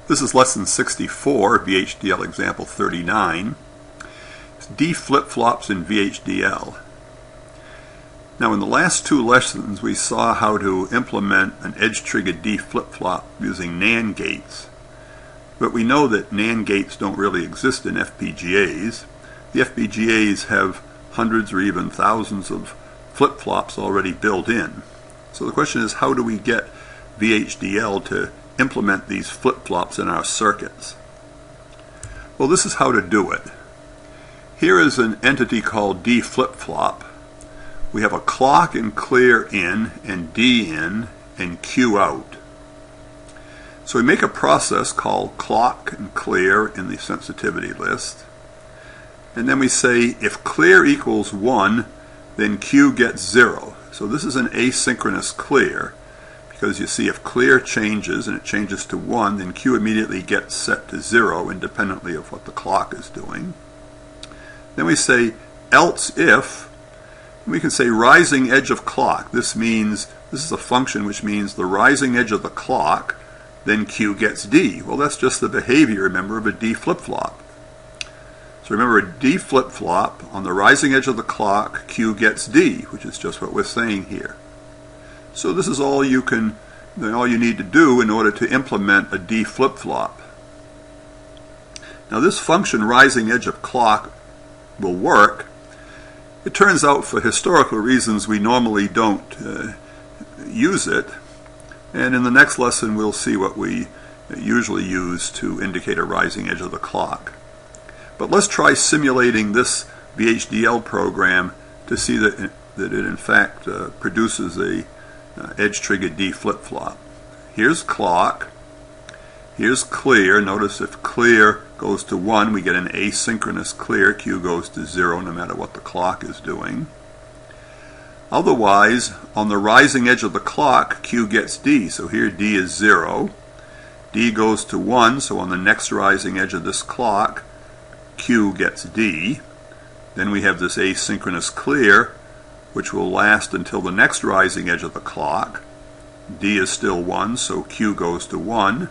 This is lesson 64, VHDL example 39. It's D flip-flops in VHDL. Now in the last two lessons we saw how to implement an edge-triggered D flip-flop using NAND gates. But we know that NAND gates don't really exist in FPGAs. The FPGAs have hundreds or even thousands of flip-flops already built in. So the question is, how do we get VHDL to implement these flip-flops in our circuits? Well, this is how to do it. Here is an entity called D flip-flop. We have a clock and clear in and D in and Q out. So we make a process called clock and clear in the sensitivity list. And then we say if clear equals 1, then Q gets 0. So this is an asynchronous clear, because you see if clear changes and it changes to 1, then Q immediately gets set to 0 independently of what the clock is doing. Then we say else if, and we can say rising edge of clock. This means, this is a function which means the rising edge of the clock, then Q gets D. Well, that's just the behavior, remember, of a D flip-flop. So remember, a D flip-flop, on the rising edge of the clock, Q gets D, which is just what we're saying here. So this is all you need to do in order to implement a D flip-flop. Now this function, rising edge of clock, will work. It turns out for historical reasons we normally don't use it. And in the next lesson we'll see what we usually use to indicate a rising edge of the clock. But let's try simulating this VHDL program to see that it in fact produces a edge-triggered D flip-flop. Here's clock. Here's clear. Notice if clear goes to 1, we get an asynchronous clear. Q goes to 0 no matter what the clock is doing. Otherwise, on the rising edge of the clock, Q gets D. So here D is 0. D goes to 1, so on the next rising edge of this clock, Q gets D. Then we have this asynchronous clear, which will last until the next rising edge of the clock. D is still 1, so Q goes to 1.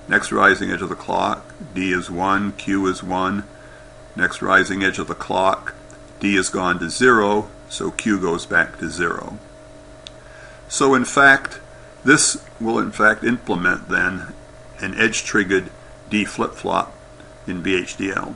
Next rising edge of the clock, D is 1, Q is 1. Next rising edge of the clock, D has gone to 0, so Q goes back to 0. So in fact, this will in fact implement then an edge-triggered D flip-flop in VHDL.